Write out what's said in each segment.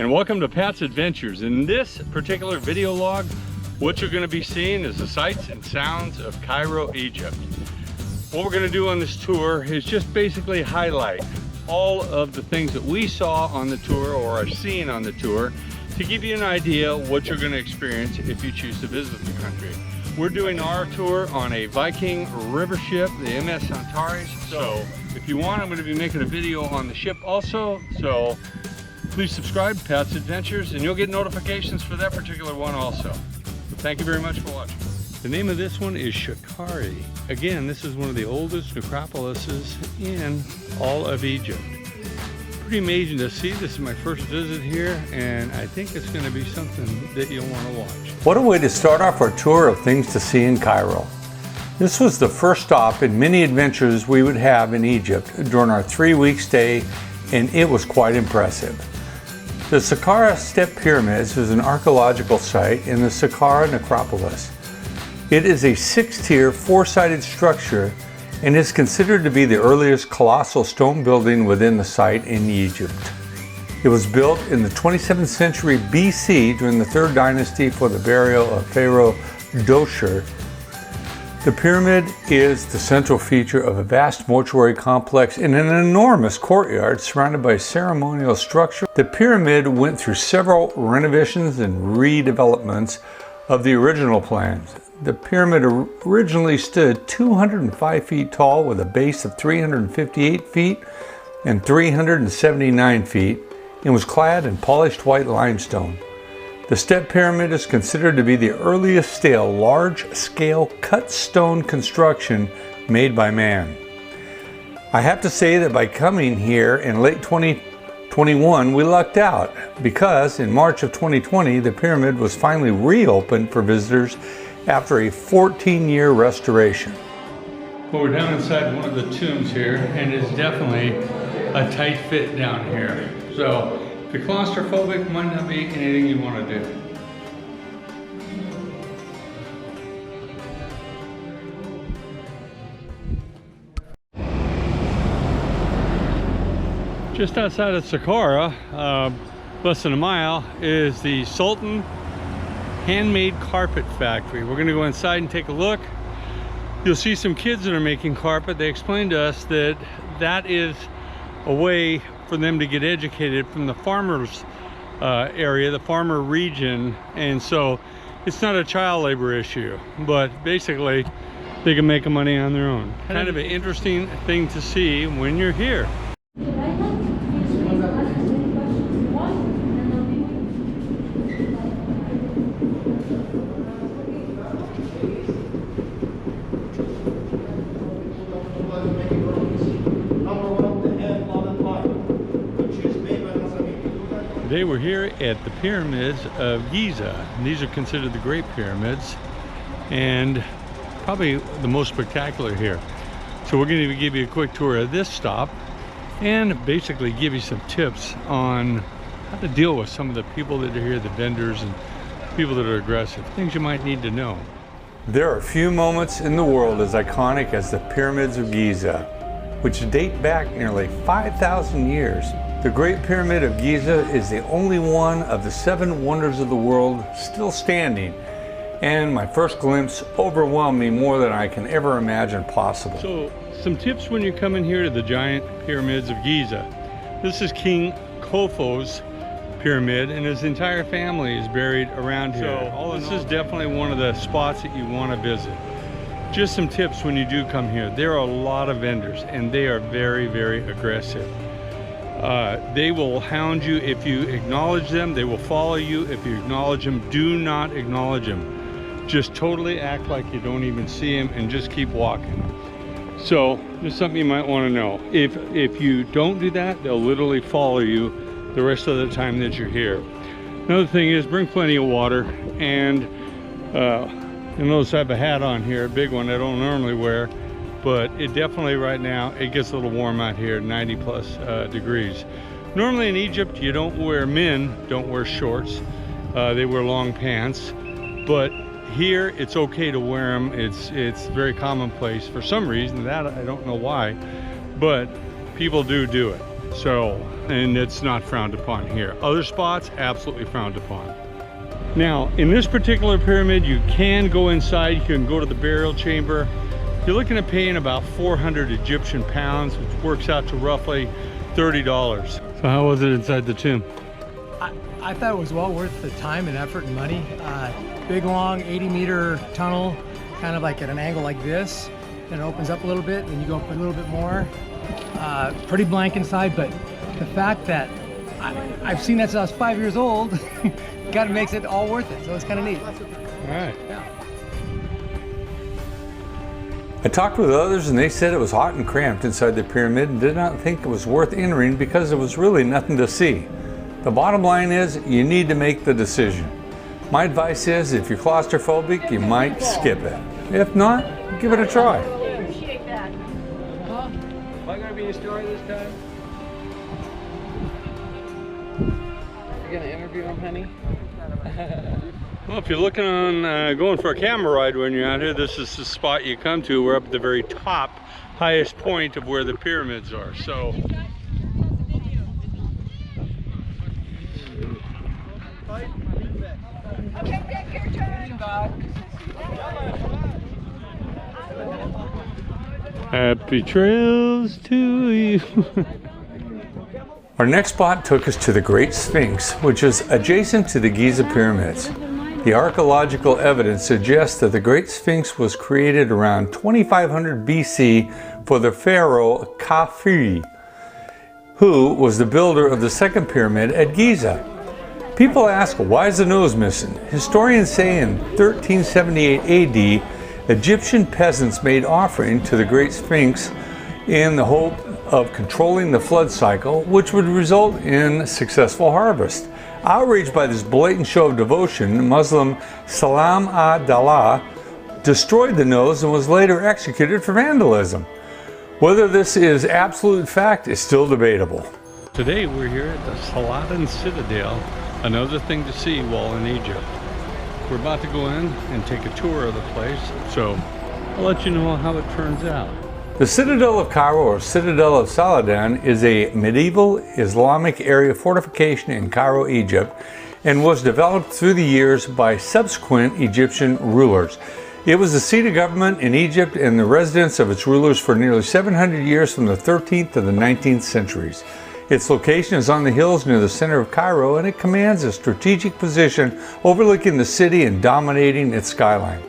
and welcome to Pat's Adventures. In this particular video log, what you're going to be seeing is the sights and sounds of Cairo, Egypt. What we're going to do on this tour is just basically highlight all of the things that we saw on the tour or are seeing on the tour to give you an idea what you're going to experience if you choose to visit the country. We're doing our tour on a Viking river ship, the MS Antares. So if you want, I'm going to be making a video on the ship also. So please subscribe to Pat's Adventures and you'll get notifications for that particular one also. So thank you very much for watching. The name of this one is Sakkara. Again, this is one of the oldest necropolises in all of Egypt. Pretty amazing to see. This is my first visit here, and I think it's going to be something that you'll want to watch. What a way to start off our tour of things to see in Cairo. This was the first stop in many adventures we would have in Egypt during our 3-week stay, and it was quite impressive. The Sakkara Step Pyramids is an archaeological site in the Saqqara necropolis. It is a 6-tier, 4-sided structure and is considered to be the earliest colossal stone building within the site in Egypt. It was built in the 27th century BC during the 3rd dynasty for the burial of Pharaoh Dosher. The pyramid is the central feature of a vast mortuary complex in an enormous courtyard surrounded by a ceremonial structure. The pyramid went through several renovations and redevelopments of the original plans. The pyramid originally stood 205 feet tall with a base of 358 feet and 379 feet and was clad in polished white limestone. The step pyramid is considered to be the earliest large-scale cut stone construction made by man. I have to say that by coming here in late 2021, we lucked out because in March of 2020, the pyramid was finally reopened for visitors after a 14-year restoration. Well, we're down inside one of the tombs here, and it's definitely a tight fit down here. So if you're claustrophobic, might not be anything you want to do. Just outside of Saqqara, less than a mile, is the Sultan handmade carpet factory. We're going to go inside and take a look. You'll see some kids that are making carpet. They explained to us that that is a way for them to get educated from the farmers area, the farmer region, and so it's not a child labor issue, but basically they can make money on their own. Kind of an interesting thing to see when you're here. Today we're here at the Pyramids of Giza. These are considered the Great Pyramids and probably the most spectacular here. So we're going to give you a quick tour of this stop and basically give you some tips on how to deal with some of the people that are here, the vendors and people that are aggressive, things you might need to know. There are few moments in the world as iconic as the Pyramids of Giza, which date back nearly 5,000 years. The Great Pyramid of Giza is the only one of the 7 wonders of the world still standing, and my first glimpse overwhelmed me more than I can ever imagine possible. So, some tips when you come in here to the giant pyramids of Giza. This is King Khufu's pyramid, and his entire family is buried around here. So, this is definitely one of the spots that you want to visit. Just some tips when you do come here. There are a lot of vendors, and they are very, very aggressive. They will hound you if you acknowledge them. They will follow you if you acknowledge them. Do not acknowledge them. Just totally act like you don't even see them and just keep walking. So there's something you might want to know. If you don't do that, they'll literally follow you the rest of the time that you're here. Another thing is bring plenty of water, and you'll notice I have a hat on here, a big one I don't normally wear. But it definitely right now, it gets a little warm out here, 90 plus degrees. Normally in Egypt, men don't wear shorts. They wear long pants. But here, it's okay to wear them. It's very commonplace for some reason, that I don't know why, but people do it. So, and it's not frowned upon here. Other spots, absolutely frowned upon. Now, in this particular pyramid, you can go inside, you can go to the burial chamber. You're looking at paying about 400 Egyptian pounds, which works out to roughly $30. So how was it inside the tomb? I thought it was well worth the time and effort and money. Big, long, 80-meter tunnel, kind of like at an angle like this. Then it opens up a little bit, and you go up a little bit more. Pretty blank inside, but the fact that I've seen that since I was 5 years old, kind of makes it all worth it. So it's kind of neat. All right. Yeah. I talked with others and they said it was hot and cramped inside the pyramid and did not think it was worth entering because there was really nothing to see. The bottom line is you need to make the decision. My advice is if you're claustrophobic, you might skip it. If not, give it a try. Appreciate that. Huh? Am I gonna be a story this time? You gonna interview him, honey? Well, if you're looking on going for a camera ride when you're out here, this is the spot you come to. We're up at the very top, highest point of where the pyramids are. So, Okay, take your turn. happy trails to you. Our next spot took us to the Great Sphinx, which is adjacent to the Giza pyramids. The archaeological evidence suggests that the Great Sphinx was created around 2500 BC for the pharaoh Khafre, who was the builder of the second pyramid at Giza. People ask, why is the nose missing? Historians say in 1378 AD, Egyptian peasants made offering to the Great Sphinx in the hope of controlling the flood cycle, which would result in successful harvest. Outraged by this blatant show of devotion, Muslim Salam ad-Dawla destroyed the nose and was later executed for vandalism. Whether this is absolute fact is still debatable. Today we're here at the Sultan Citadel, another thing to see while in Egypt. We're about to go in and take a tour of the place, so I'll let you know how it turns out. The Citadel of Cairo, or Citadel of Saladin, is a medieval Islamic area fortification in Cairo, Egypt, and was developed through the years by subsequent Egyptian rulers. It was the seat of government in Egypt and the residence of its rulers for nearly 700 years from the 13th to the 19th centuries. Its location is on the hills near the center of Cairo, and it commands a strategic position overlooking the city and dominating its skyline.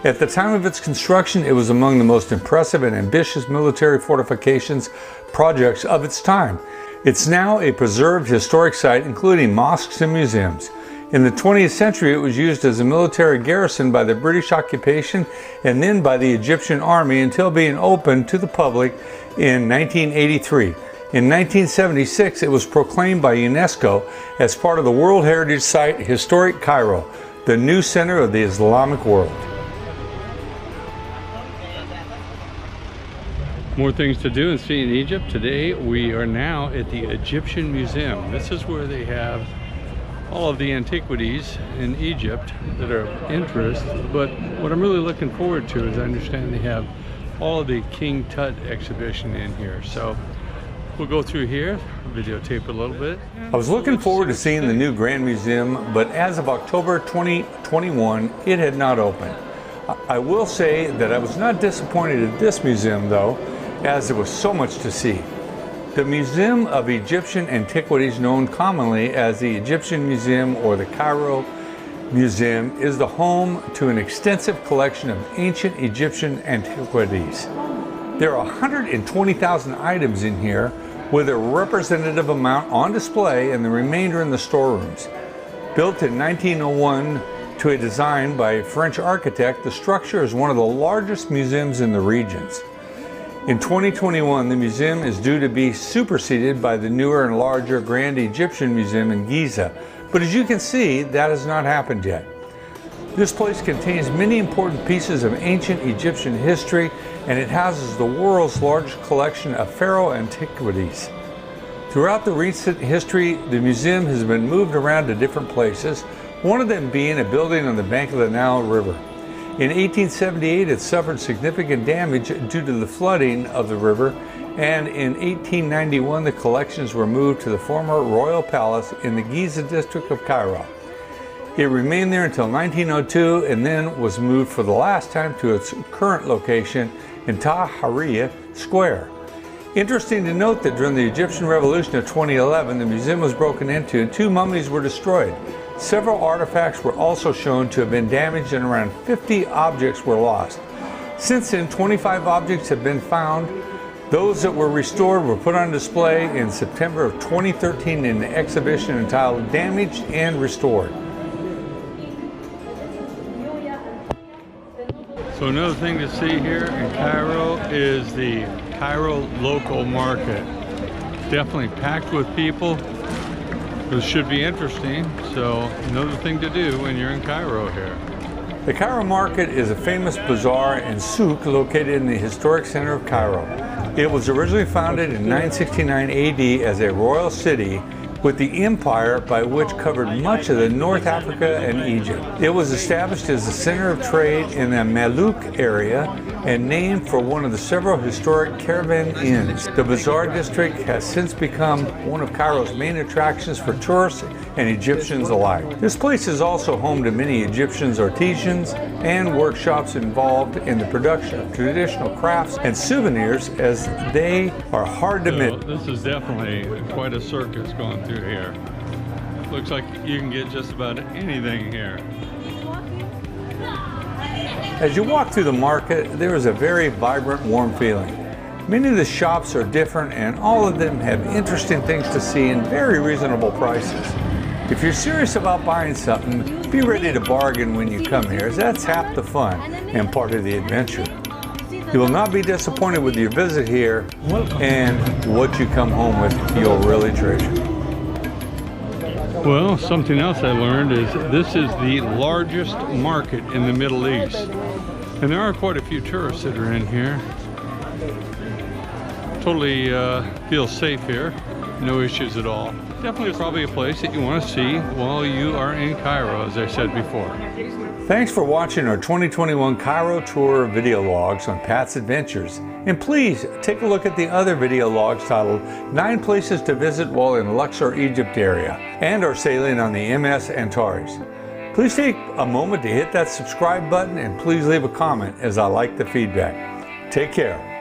At the time of its construction, it was among the most impressive and ambitious military fortifications projects of its time. It's now a preserved historic site, including mosques and museums. In the 20th century, it was used as a military garrison by the British occupation and then by the Egyptian army until being opened to the public in 1983. In 1976, it was proclaimed by UNESCO as part of the World Heritage Site Historic Cairo, the new center of the Islamic world. More things to do and see in Egypt. Today we are now at the Egyptian Museum. This is where they have all of the antiquities in Egypt that are of interest, but what I'm really looking forward to is I understand they have all of the King Tut exhibition in here. So we'll go through here, videotape it a little bit. I was looking forward to seeing the new Grand Museum, but as of October 2021, it had not opened. I will say that I was not disappointed at this museum though, as there was so much to see. The Museum of Egyptian Antiquities, known commonly as the Egyptian Museum or the Cairo Museum, is the home to an extensive collection of ancient Egyptian antiquities. There are 120,000 items in here, with a representative amount on display and the remainder in the storerooms. Built in 1901 to a design by a French architect, the structure is one of the largest museums in the regions. In 2021, the museum is due to be superseded by the newer and larger Grand Egyptian Museum in Giza, but as you can see, that has not happened yet. This place contains many important pieces of ancient Egyptian history, and it houses the world's largest collection of pharaoh antiquities. Throughout the recent history, the museum has been moved around to different places, one of them being a building on the bank of the Nile River. In 1878, it suffered significant damage due to the flooding of the river, and in 1891 the collections were moved to the former royal palace in the Giza district of Cairo. It remained there until 1902 and then was moved for the last time to its current location in Tahrir Square. Interesting to note that during the Egyptian Revolution of 2011, the museum was broken into and 2 mummies were destroyed. Several artifacts were also shown to have been damaged and around 50 objects were lost. Since then, 25 objects have been found. Those that were restored were put on display in September of 2013 in an exhibition entitled Damaged and Restored. So another thing to see here in Cairo is the Cairo local market. Definitely packed with people. This should be interesting. So another thing to do when you're in Cairo here. The Cairo Market is a famous bazaar and souk located in the historic center of Cairo. It was originally founded in 969 AD as a royal city with the empire by which covered much of the North Africa and Egypt. It was established as the center of trade in the Malouk area and named for one of the several historic caravan inns. The bazaar district has since become one of Cairo's main attractions for tourists and Egyptians alike. This place is also home to many Egyptian artisans and workshops involved in the production of traditional crafts and souvenirs, as they are hard to miss. This is definitely quite a circus going through here. Looks like you can get just about anything here. As you walk through the market, there is a very vibrant, warm feeling. Many of the shops are different and all of them have interesting things to see and very reasonable prices. If you're serious about buying something, be ready to bargain when you come here, as that's half the fun and part of the adventure. You will not be disappointed with your visit here, and what you come home with you'll really treasure. Well, something else I learned is this is the largest market in the Middle East. And there are quite a few tourists that are in here. Totally feel safe here. No issues at all. Definitely probably a place that you want to see while you are in Cairo, as I said before. Thanks for watching our 2021 Cairo tour video logs on Pat's Adventures. And please take a look at the other video logs titled 9 Places to Visit While in Luxor, Egypt area, and our sailing on the MS Antares. Please take a moment to hit that subscribe button and please leave a comment, as I like the feedback. Take care.